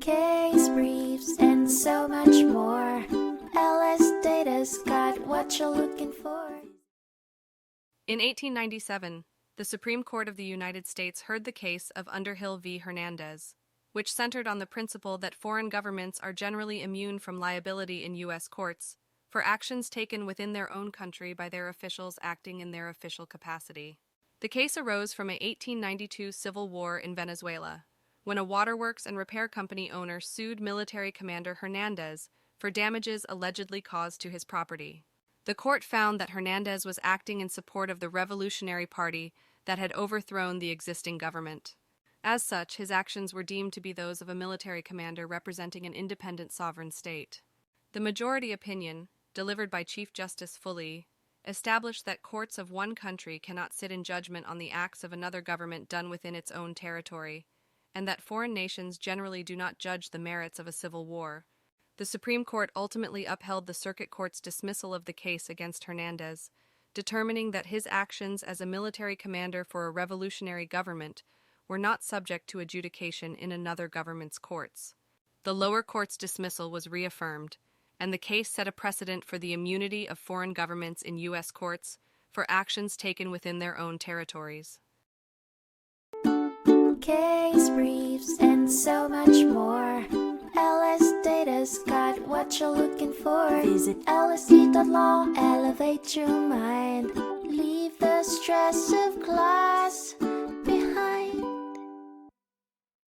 case briefs, and so much more. LSData's got what you're looking for. In 1897, the Supreme Court of the United States heard the case of Underhill v. Hernandez, which centered on the principle that foreign governments are generally immune from liability in U.S. courts for actions taken within their own country by their officials acting in their official capacity. The case arose from a 1892 civil war in Venezuela, when a waterworks and repair company owner sued military commander Hernandez for damages allegedly caused to his property. The court found that Hernandez was acting in support of the Revolutionary Party that had overthrown the existing government. As such, his actions were deemed to be those of a military commander representing an independent sovereign state. The majority opinion, delivered by Chief Justice Foley, established that courts of one country cannot sit in judgment on the acts of another government done within its own territory, and that foreign nations generally do not judge the merits of a civil war. The Supreme Court ultimately upheld the Circuit Court's dismissal of the case against Hernandez, determining that his actions as a military commander for a revolutionary government were not subject to adjudication in another government's courts. The lower court's dismissal was reaffirmed, and the case set a precedent for the immunity of foreign governments in U.S. courts for actions taken within their own territories. Case briefs, and so much more. LSData's got what you're looking for. Visit lsd.law, elevate your mind. Leave the stress of class.